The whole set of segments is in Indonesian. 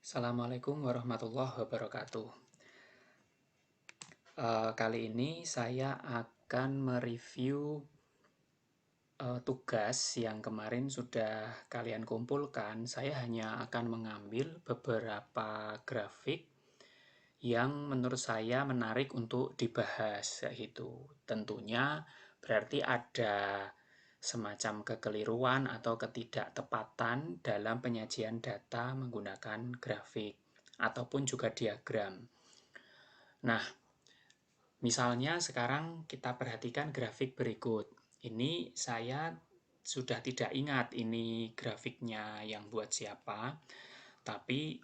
Assalamualaikum warahmatullahi wabarakatuh. Kali ini saya akan mereview tugas yang kemarin sudah kalian kumpulkan. Saya hanya akan mengambil beberapa grafik yang menurut saya menarik untuk dibahas, gitu. Tentunya berarti ada semacam kekeliruan atau ketidaktepatan dalam penyajian data menggunakan grafik ataupun juga diagram. Nah, misalnya sekarang kita perhatikan grafik berikut. Ini saya sudah tidak ingat ini grafiknya yang buat siapa, tapi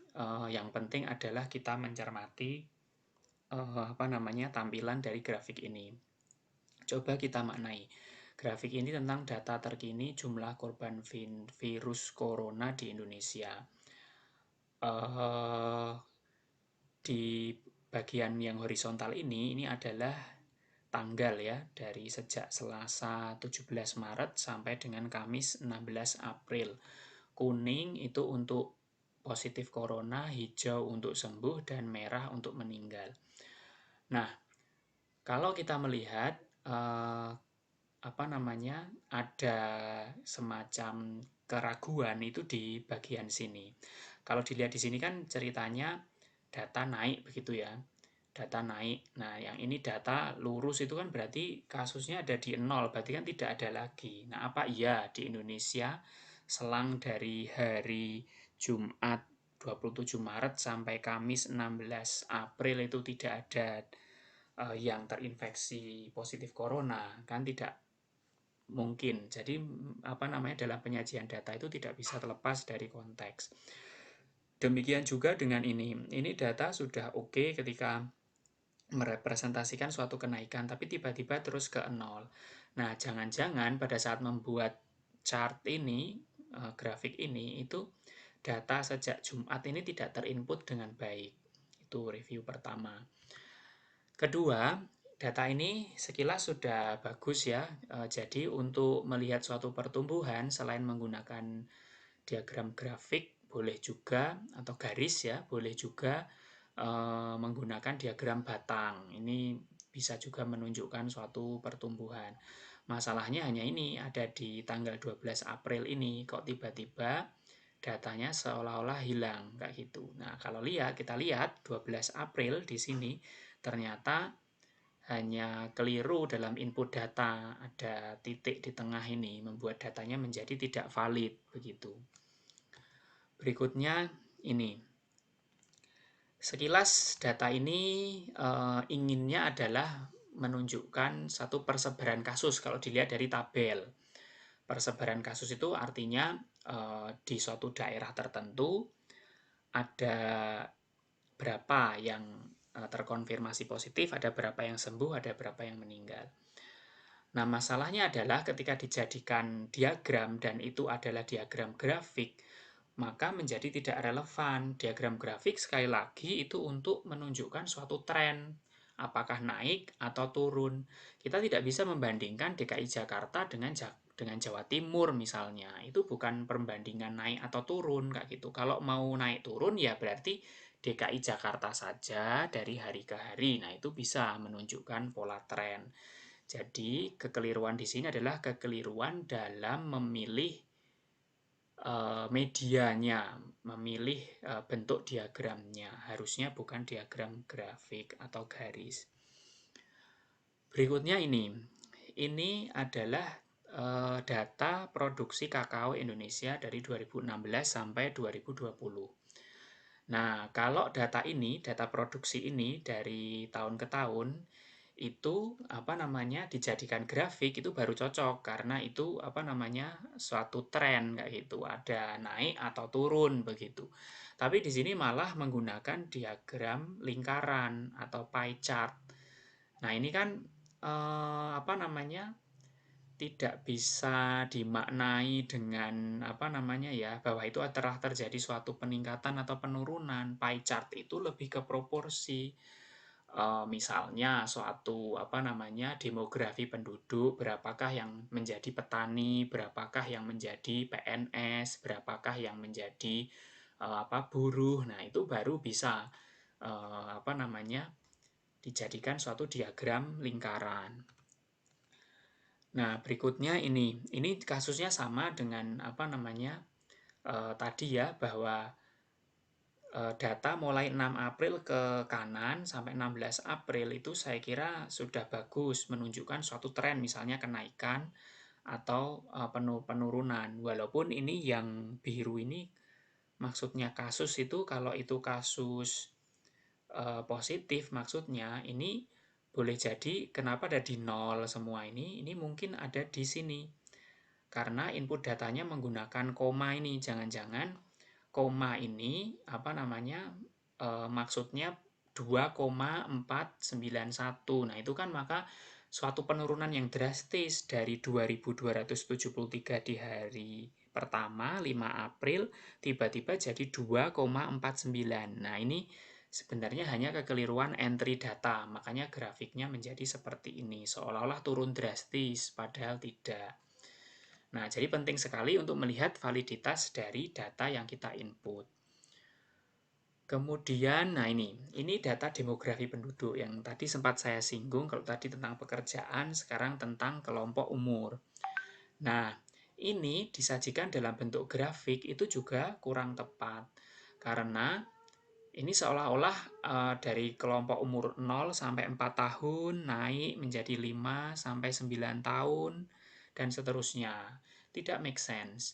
yang penting adalah kita mencermati tampilan dari grafik ini. Coba kita maknai. Grafik ini tentang data terkini jumlah korban virus corona di Indonesia. Di bagian yang horizontal ini adalah tanggal ya, dari sejak Selasa 17 Maret sampai dengan Kamis 16 April. Kuning itu untuk positif corona, hijau untuk sembuh, dan merah untuk meninggal. Nah, kalau kita melihat ada semacam keraguan itu di bagian sini. Kalau dilihat di sini kan ceritanya data naik begitu ya. Data naik. Nah, yang ini data lurus itu kan berarti kasusnya ada di 0, berarti kan tidak ada lagi. Nah, apa iya di Indonesia selang dari hari Jumat 27 Maret sampai Kamis 16 April itu tidak ada yang terinfeksi positif corona? Kan tidak mungkin. Jadi dalam penyajian data itu tidak bisa terlepas dari konteks. Demikian juga dengan ini. Ini data sudah oke ketika merepresentasikan suatu kenaikan, tapi tiba-tiba terus ke nol. Nah, jangan-jangan pada saat membuat chart ini, grafik ini, itu data sejak Jumat ini tidak terinput dengan baik. Itu review pertama. Kedua, data ini sekilas sudah bagus ya. Jadi untuk melihat suatu pertumbuhan selain menggunakan diagram grafik boleh juga, atau garis ya, boleh juga menggunakan diagram batang. Ini bisa juga menunjukkan suatu pertumbuhan. Masalahnya hanya ini, ada di tanggal 12 April ini kok tiba-tiba datanya seolah-olah hilang kayak gitu. Nah, kalau kita lihat 12 April di sini ternyata hanya keliru dalam input data, ada titik di tengah ini membuat datanya menjadi tidak valid begitu. Berikutnya ini. Sekilas data ini inginnya adalah menunjukkan satu persebaran kasus kalau dilihat dari tabel. Persebaran kasus itu artinya di suatu daerah tertentu ada berapa yang terkonfirmasi positif, ada berapa yang sembuh, ada berapa yang meninggal. Nah, masalahnya adalah ketika dijadikan diagram dan itu adalah diagram grafik, maka menjadi tidak relevan. Diagram grafik sekali lagi itu untuk menunjukkan suatu tren, apakah naik atau turun. Kita tidak bisa membandingkan DKI Jakarta dengan Jawa Timur misalnya. Itu bukan perbandingan naik atau turun kayak gitu. Kalau mau naik turun ya berarti DKI Jakarta saja dari hari ke hari. Nah, itu bisa menunjukkan pola tren. Jadi, kekeliruan di sini adalah kekeliruan dalam memilih medianya, memilih bentuk diagramnya. Harusnya bukan diagram grafik atau garis. Berikutnya ini. Ini adalah data produksi kakao Indonesia dari 2016 sampai 2020. Nah, kalau data produksi ini dari tahun ke tahun, itu dijadikan grafik itu baru cocok karena itu suatu tren kayak gitu, ada naik atau turun begitu. Tapi di sini malah menggunakan diagram lingkaran atau pie chart. Nah, ini kan tidak bisa dimaknai dengan bahwa itu telah terjadi suatu peningkatan atau penurunan. Pie chart itu lebih ke proporsi. Misalnya suatu demografi penduduk, berapakah yang menjadi petani, berapakah yang menjadi PNS, berapakah yang menjadi buruh. Nah, itu baru bisa dijadikan suatu diagram lingkaran. Nah, berikutnya ini kasusnya sama dengan tadi ya, bahwa data mulai 6 April ke kanan sampai 16 April itu saya kira sudah bagus, menunjukkan suatu tren, misalnya kenaikan atau penurunan. Walaupun ini yang biru ini maksudnya kasus itu, kalau itu kasus positif, maksudnya ini boleh jadi kenapa ada di nol semua ini mungkin ada di sini. Karena input datanya menggunakan koma ini, jangan-jangan koma ini maksudnya 2,491. Nah, itu kan maka suatu penurunan yang drastis dari 2273 di hari pertama 5 April tiba-tiba jadi 2,49. Nah, ini sebenarnya hanya kekeliruan entry data, makanya grafiknya menjadi seperti ini, seolah-olah turun drastis padahal tidak. Nah, jadi penting sekali untuk melihat validitas dari data yang kita input. Kemudian, nah ini data demografi penduduk yang tadi sempat saya singgung. Kalau tadi tentang pekerjaan, sekarang tentang kelompok umur. Nah, ini disajikan dalam bentuk grafik itu juga kurang tepat. Karena ini seolah-olah dari kelompok umur 0 sampai 4 tahun naik menjadi 5 sampai 9 tahun dan seterusnya. Tidak make sense.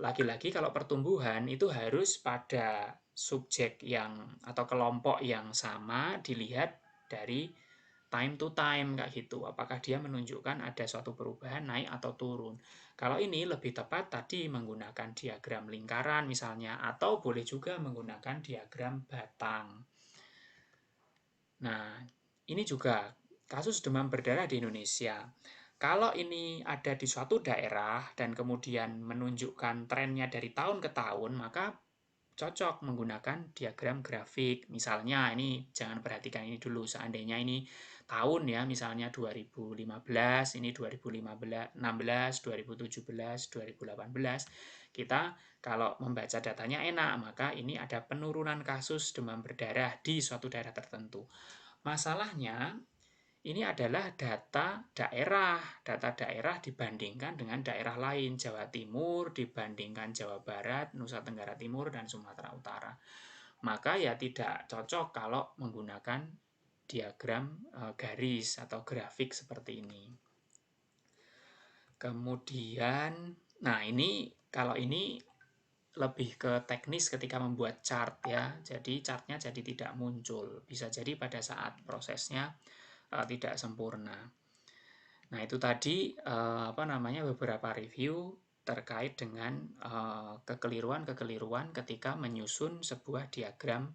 Lagi-lagi kalau pertumbuhan itu harus pada subjek yang atau kelompok yang sama dilihat dari time to time kayak gitu. Apakah dia menunjukkan ada suatu perubahan naik atau turun. Kalau ini lebih tepat tadi menggunakan diagram lingkaran misalnya, atau boleh juga menggunakan diagram batang. Nah, ini juga kasus demam berdarah di Indonesia. Kalau ini ada di suatu daerah dan kemudian menunjukkan trennya dari tahun ke tahun, maka cocok menggunakan diagram grafik. Misalnya ini jangan perhatikan ini dulu, seandainya ini tahun ya, misalnya 2015, ini 2016, 2017, 2018. Kita kalau membaca datanya enak, maka ini ada penurunan kasus demam berdarah di suatu daerah tertentu. Masalahnya ini adalah data daerah dibandingkan dengan daerah lain, Jawa Timur dibandingkan Jawa Barat, Nusa Tenggara Timur, dan Sumatera Utara. Maka ya tidak cocok kalau menggunakan diagram garis atau grafik seperti ini. Kemudian, nah ini kalau ini lebih ke teknis ketika membuat chart ya. Jadi chartnya jadi tidak muncul. Bisa jadi pada saat prosesnya tidak sempurna. Nah, itu tadi beberapa review terkait dengan kekeliruan-kekeliruan ketika menyusun sebuah diagram